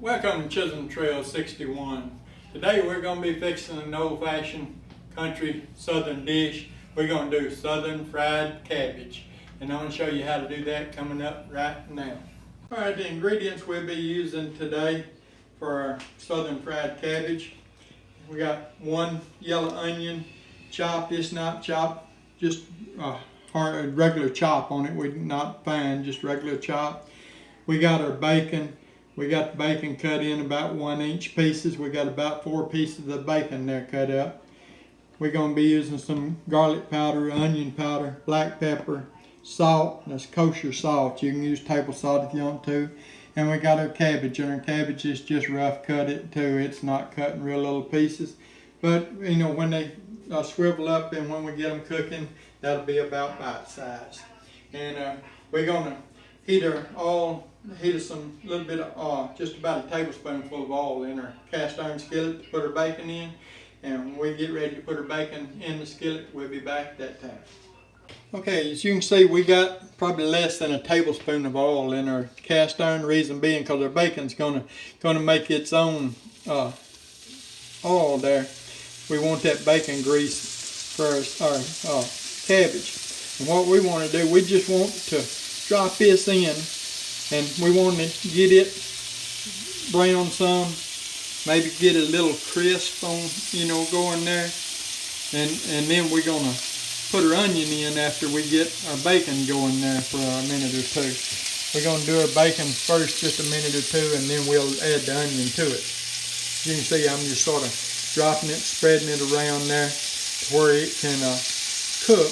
Welcome to Chisholm Trail 61. Today we're going to be fixing an old-fashioned country southern dish. We're going to do southern fried cabbage. And I'm going to show you how to do that coming up right now. Alright, the ingredients we'll be using today for our southern fried cabbage. We got one yellow onion chopped. It's not chopped, just a regular chop on it. We're not fine, just regular chop. We got our bacon. We got the bacon cut in about 1-inch pieces. We got about 4 pieces of bacon there cut up. We're going to be using some garlic powder, onion powder, black pepper, salt. That's kosher salt. You can use table salt if you want to. And we got our cabbage, and our cabbage is just rough cut it too. It's not cut in real little pieces. But you know, when they swivel up and when we get them cooking, that'll be about bite size. And we're going to heat some little bit of just about a tablespoonful of oil in our cast iron skillet to put our bacon in. And when we get ready to put our bacon in the skillet, we'll be back at that time. Okay, as you can see, we got probably less than a tablespoon of oil in our cast iron. Reason being, because our bacon's gonna make its own oil there. We want that bacon grease for our cabbage. And what we want to do, we just want to drop this in, and we want to get it brown some, maybe get a little crisp on, going there, and then we're gonna put our onion in after we get our bacon going there for a minute or two. We're going to do our bacon first just a minute or two, and then we'll add the onion to it. You can see I'm just sort of dropping it, spreading it around there to where it can cook,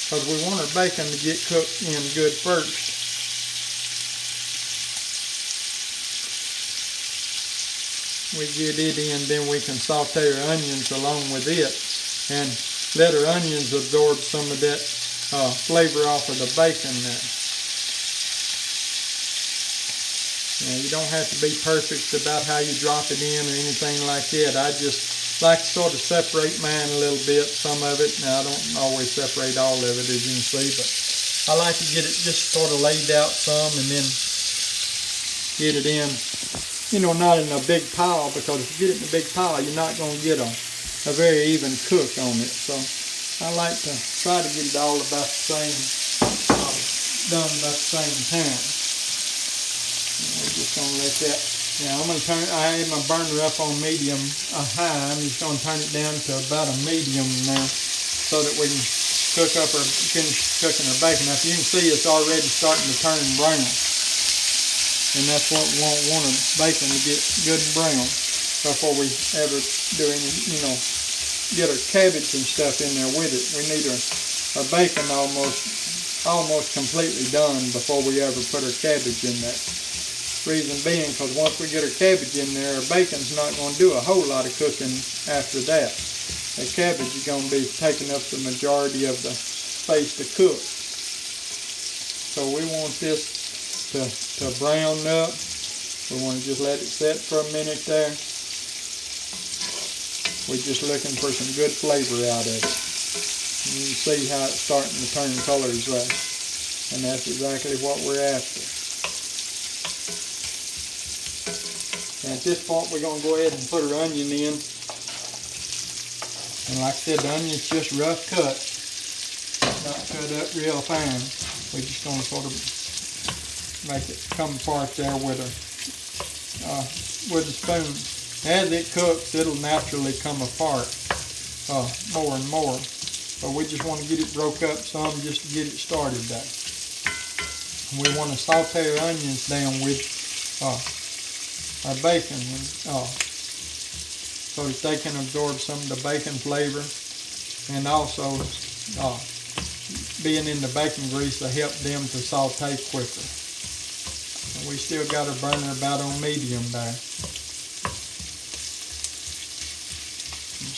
because we want our bacon to get cooked in good first. We get it in, then we can saute our onions along with it and let our onions absorb some of that flavor off of the bacon there. Now, you don't have to be perfect about how you drop it in or anything like that. I just like to sort of separate mine a little bit, some of it. Now, I don't always separate all of it, as you can see, but I like to get it just sort of laid out some and then get it in, not in a big pile, because if you get it in a big pile, you're not going to get a very even cook on it. So I like to try to get it all about the same, done about the same time. We're just going to let that, I'm going to turn, I had my burner up on medium high. I'm just going to turn it down to about a medium now so that we can finish cooking our bacon. Now, if you can see, it's already starting to turn brown. And that's what we want our bacon to get good and brown before we ever do any, get our cabbage and stuff in there with it. We need our bacon almost completely done before we ever put our cabbage in there. Reason being, because once we get our cabbage in there, our bacon's not going to do a whole lot of cooking after that. The cabbage is going to be taking up the majority of the space to cook. So we want this to brown up. We want to just let it set for a minute there. We're just looking for some good flavor out of it. And you can see how it's starting to turn colors right. And that's exactly what we're after. And at this point, we're going to go ahead and put our onion in. And like I said, the onion's just rough cut. Not cut up real fine. We're just going to sort of make it come apart there with a spoon. As it cooks, it'll naturally come apart more and more. But we just want to get it broke up some just to get it started there. And we want to saute our onions down with our bacon so that they can absorb some of the bacon flavor, and also being in the bacon grease will help them to saute quicker. And we still got our burner about on medium there.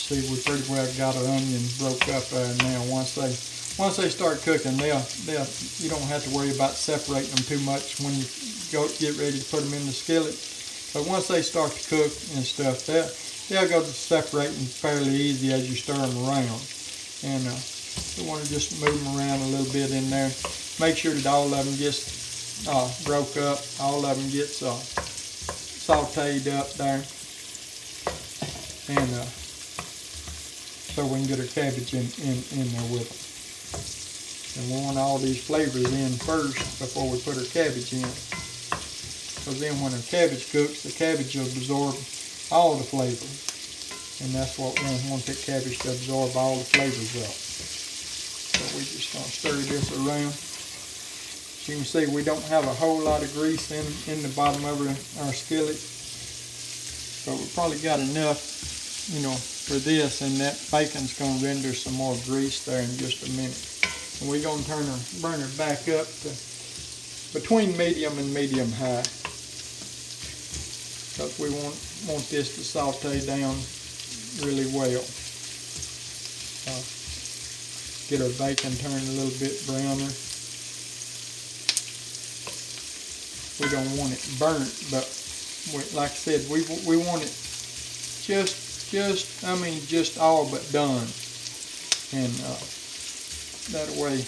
See, we pretty well got our onions broke up now. Once they start cooking, you don't have to worry about separating them too much when you get ready to put them in the skillet. But once they start to cook and stuff, they'll go to separating fairly easy as you stir them around. And we want to just move them around a little bit in there. Make sure that all of them gets broke up, all of them gets sauteed up there, and so we can get our cabbage in there with them. And we want all these flavors in first before we put our cabbage in. Because then when our cabbage cooks, the cabbage will absorb all the flavors. And that's what we want that cabbage to absorb all the flavors up. So we're just going to stir this around. As you can see, we don't have a whole lot of grease in the bottom of our skillet. But we probably got enough, you know, for this, and that bacon's going to render some more grease there in just a minute. And we're going to turn our burner back up to between medium and medium high, because we want this to saute down really well. Get our bacon turned a little bit browner. We don't want it burnt, but like I said, we want it just all but done. And that way,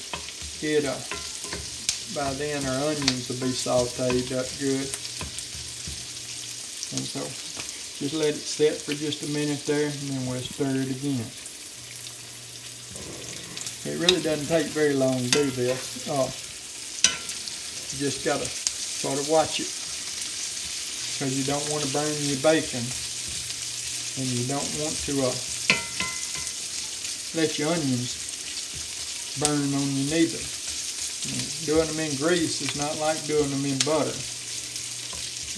by then our onions will be sauteed up good. And so, just let it set for just a minute there, and then we'll stir it again. It really doesn't take very long to do this. You just gotta sort of watch it, because you don't want to burn your bacon, and you don't want to let your onions burn on you neither. Doing them in grease is not like doing them in butter.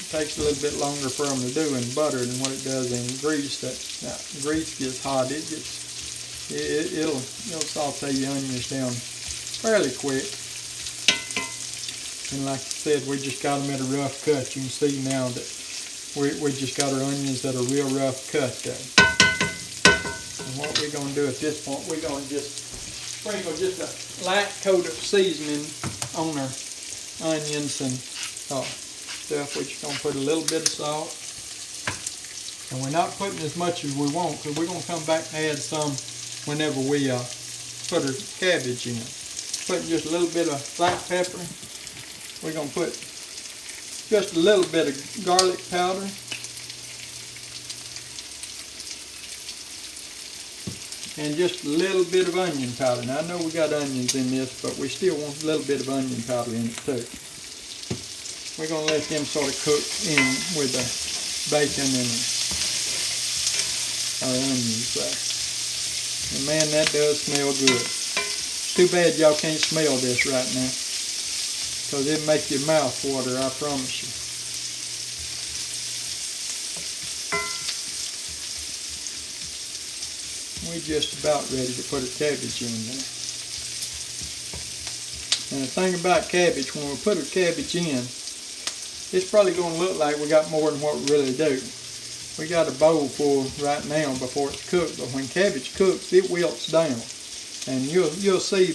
It takes a little bit longer for them to do in butter than what it does in grease. That grease gets hot. It'll saute your onions down fairly quick. And like I said, we just got them at a rough cut. You can see now that we just got our onions that are real rough cut there. And what we're going to do at this point, we're going to just sprinkle just a light coat of seasoning on our onions and stuff. We're just going to put a little bit of salt. And we're not putting as much as we want, because we're going to come back and add some whenever we put our cabbage in. Putting just a little bit of black pepper. We're going to put just a little bit of garlic powder. And just a little bit of onion powder. Now I know we got onions in this, but we still want a little bit of onion powder in it too. We're going to let them sort of cook in with the bacon and our onions there. And man, that does smell good. Too bad y'all can't smell this right now, because it'll make your mouth water, I promise you. We're just about ready to put a cabbage in there. And the thing about cabbage, when we put a cabbage in, it's probably going to look like we got more than what we really do. We got a bowl full right now before it's cooked, but when cabbage cooks, it wilts down. And you'll see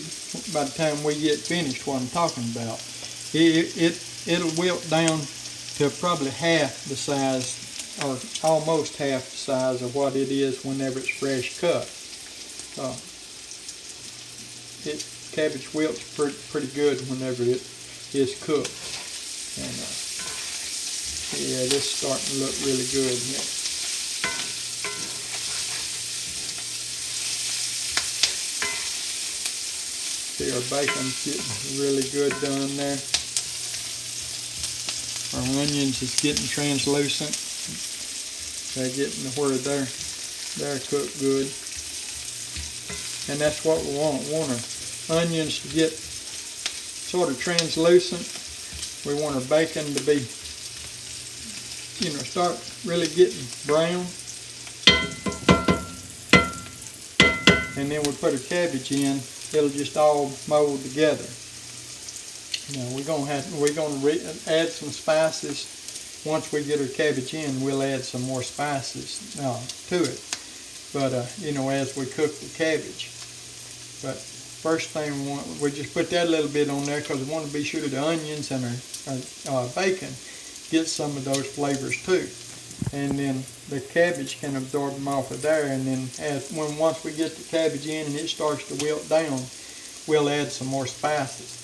by the time we get finished what I'm talking about. It'll wilt down to probably half the size, or almost half the size of what it is whenever it's fresh cut. Cabbage wilts pretty good whenever it is cooked. And yeah, this is starting to look really good here. See, our bacon's getting really good done there. Our onions is getting translucent. They're getting to where they're cooked good. And that's what we want. We want our onions to get sort of translucent. We want our bacon to be, start really getting brown. And then we put our cabbage in, it'll just all mold together. Now we're gonna add some spices. Once we get our cabbage in, we'll add some more spices to it. But as we cook the cabbage. But first thing we just put that a little bit on there, because we want to be sure the onions and our bacon get some of those flavors too. And then the cabbage can absorb them off of there. And then once we get the cabbage in and it starts to wilt down, we'll add some more spices.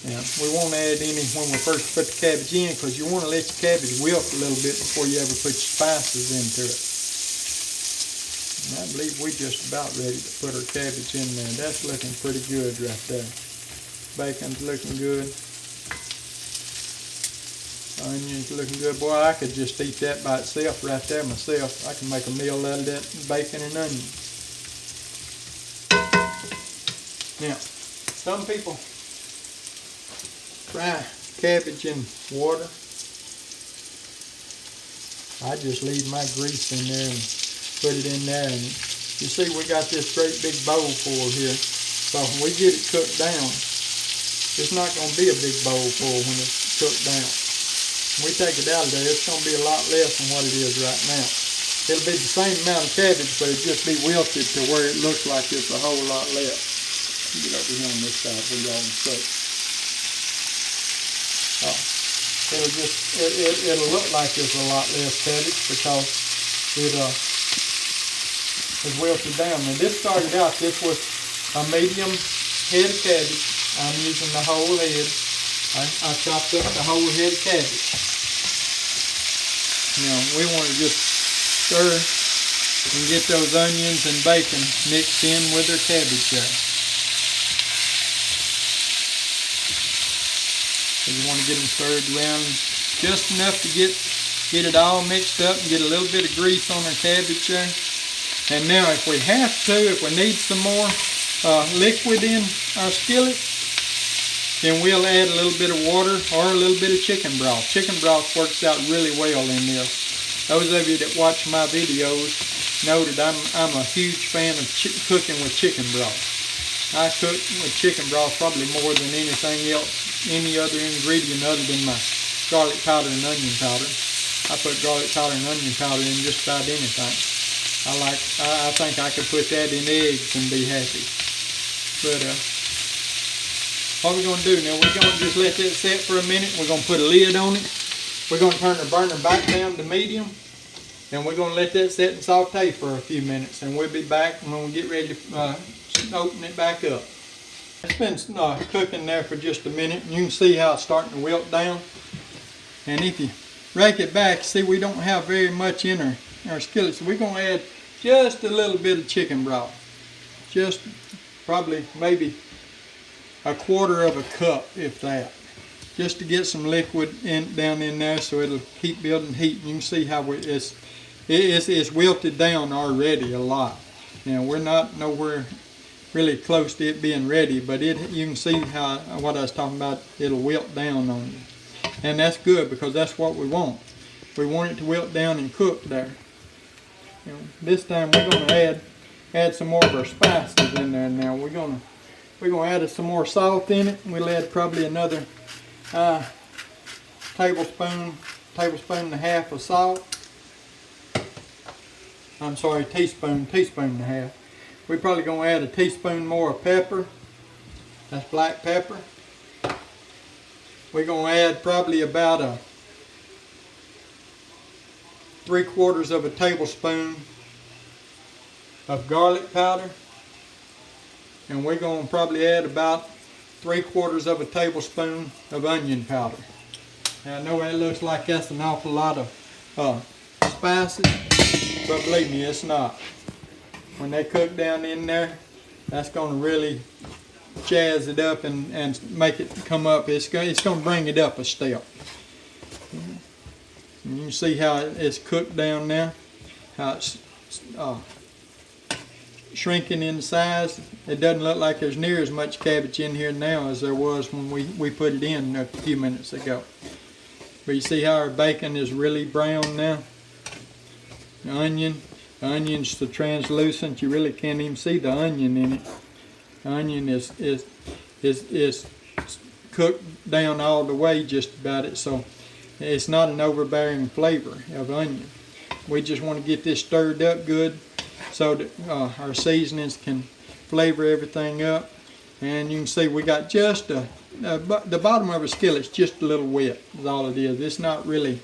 Now, we won't add any when we first put the cabbage in, because you want to let your cabbage wilt a little bit before you ever put your spices into it. And I believe we're just about ready to put our cabbage in there. That's looking pretty good right there. Bacon's looking good. Onions looking good. Boy, I could just eat that by itself right there myself. I can make a meal out of that bacon and onions. Now, some people fry cabbage in water. I just leave my grease in there and put it in there. And you see we got this great big bowl full here. So when we get it cooked down, it's not going to be a big bowl full when it's cooked down. When we take it out of there, it's going to be a lot less than what it is right now. It'll be the same amount of cabbage, but it'll just be wilted to where it looks like it's a whole lot less. Get over here on this side for y'all to see. It'll look like it's a lot less cabbage because it is wilted down. Now this started out, this was a medium head of cabbage. I'm using the whole head. I chopped up the whole head of cabbage. Now we want to just stir and get those onions and bacon mixed in with their cabbage there. So you want to get them stirred around just enough to get it all mixed up and get a little bit of grease on our cabbage there. And now if we have to, if we need some more liquid in our skillet, then we'll add a little bit of water or a little bit of chicken broth. Chicken broth works out really well in this. Those of you that watch my videos know that I'm a huge fan of cooking with chicken broth. I cook with chicken broth probably more than anything else, any other ingredient other than my garlic powder and onion powder. I put garlic powder and onion powder in just about anything. I think I could put that in eggs and be happy. But what we're going to do now, we're going to just let that set for a minute. We're going to put a lid on it. We're going to turn the burner back down to medium. And we're going to let that set and saute for a few minutes. And we'll be back when we get ready to open it back up. It's been cooking there for just a minute. And you can see how it's starting to wilt down. And if you rake it back, see we don't have very much in our skillet. So we're going to add just a little bit of chicken broth. Just probably maybe a quarter of a cup, if that, just to get some liquid down in there so it'll keep building heat. You can see how it's wilted down already a lot. Now we're not nowhere really close to it being ready, but you can see how what I was talking about, it'll wilt down on you. And that's good because that's what we want. We want it to wilt down and cook there. This time we're going to add some more of our spices in there now. We're going to add some more salt in it. We'll add probably another tablespoon and a half of salt. I'm sorry, teaspoon and a half. We're probably going to add a teaspoon more of pepper. That's black pepper. We're going to add probably about 3/4 of a tablespoon of garlic powder. And we're going to probably add about 3/4 of a tablespoon of onion powder. Now I know that looks like that's an awful lot of spices, but believe me, it's not. When they cook down in there, that's going to really jazz it up and make it come up. It's going to bring it up a step. And you can see how it's cooked down now, how it's shrinking in size. It doesn't look like there's near as much cabbage in here now as there was when we put it in a few minutes ago. But you see how our bacon is really brown now? The onion's so translucent you really can't even see the onion in it. The onion is cooked down all the way just about it, so it's not an overbearing flavor of onion. We just want to get this stirred up good so that our seasonings can flavor everything up. And you can see we got just the bottom of our skillet's just a little wet is all it is. It's not really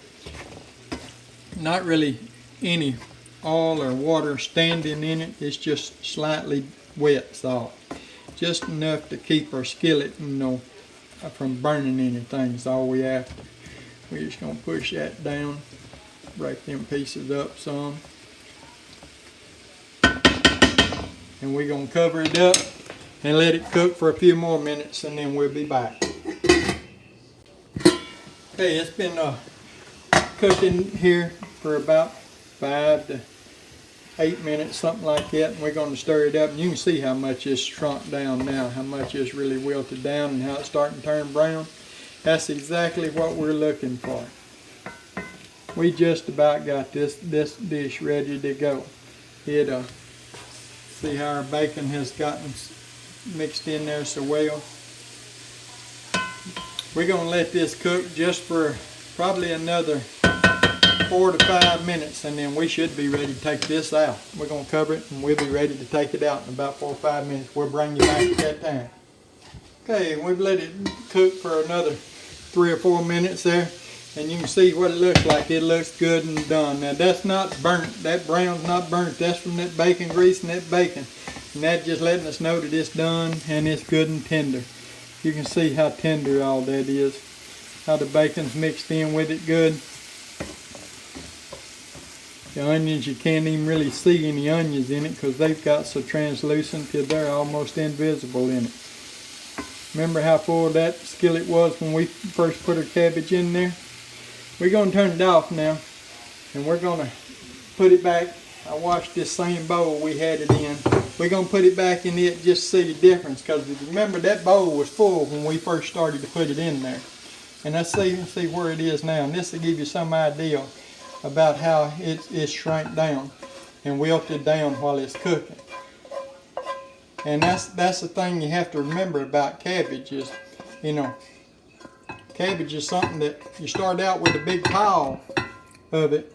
any oil or water standing in it. It's just slightly wet salt, just enough to keep our skillet from burning anything is all we have. We're just gonna push that down, break them pieces up some. And we're gonna cover it up and let it cook for a few more minutes, and then we'll be back. Okay, it's been cooking here for about 5 to 8 minutes, something like that, and we're going to stir it up. And you can see how much it's shrunk down now, how much it's really wilted down, and how it's starting to turn brown. That's exactly what we're looking for. We just about got this dish ready to go. See how our bacon has gotten mixed in there so well. We're going to let this cook just for probably another 4 to 5 minutes, and then we should be ready to take this out. We're going to cover it and we'll be ready to take it out in about 4 or 5 minutes. We'll bring you back at that time. Okay, we've let it cook for another 3 or 4 minutes there, and you can see what it looks like. It looks good and done. Now that's not burnt. That brown's not burnt. That's from that bacon grease and that bacon. And that's just letting us know that it's done and it's good and tender. You can see how tender all that is. How the bacon's mixed in with it good. The onions, you can't even really see any onions in it because they've got so translucent till they're almost invisible in it. Remember how full that skillet was when we first put our cabbage in there? We're going to turn it off now, and we're going to put it back. I washed this same bowl we had it in. We're going to put it back in it just to see the difference, because remember that bowl was full when we first started to put it in there. And let's see where it is now. And this will give you some idea about how it's shrank down and wilted down while it's cooking. And that's the thing you have to remember about cabbage is, cabbage is something that you start out with a big pile of it,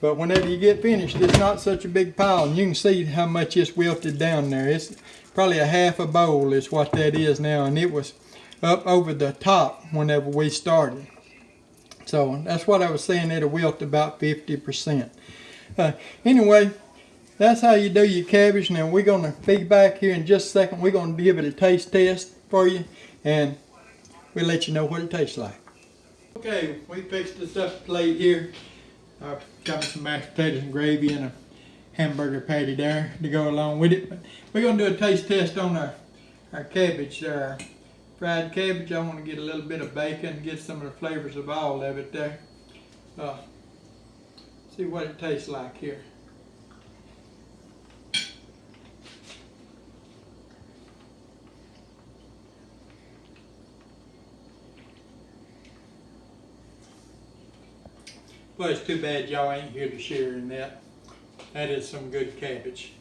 but whenever you get finished, it's not such a big pile. And you can see how much it's wilted down there. It's probably a half a bowl is what that is now, and it was up over the top whenever we started. So that's what I was saying, it'll wilt about 50%. Anyway, that's how you do your cabbage. Now we're going to be back here in just a second. We're going to give it a taste test for you, and we'll let you know what it tastes like. Okay, we fixed this up plate here. I've got some mashed potatoes and gravy and a hamburger patty there to go along with it. But we're going to do a taste test on our cabbage there, our fried cabbage. I want to get a little bit of bacon, get some of the flavors of all of it there. See what it tastes like here. Well, it's too bad y'all ain't here to share in that. That is some good cabbage.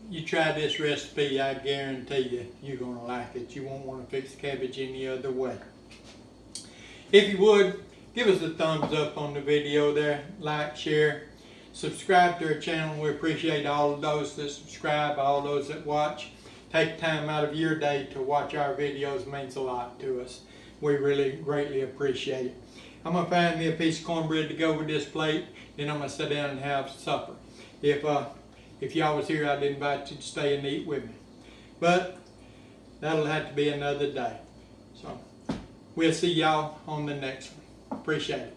You try this recipe, I guarantee you're going to like it. You won't want to fix cabbage any other way. If you would, give us a thumbs up on the video there. Like, share, subscribe to our channel. We appreciate all of those that subscribe, all those that watch. Take time out of your day to watch our videos. It means a lot to us. We really greatly appreciate it. I'm going to find me a piece of cornbread to go with this plate, then I'm going to sit down and have supper. If y'all was here, I'd invite you to stay and eat with me. But that'll have to be another day. So we'll see y'all on the next one. Appreciate it.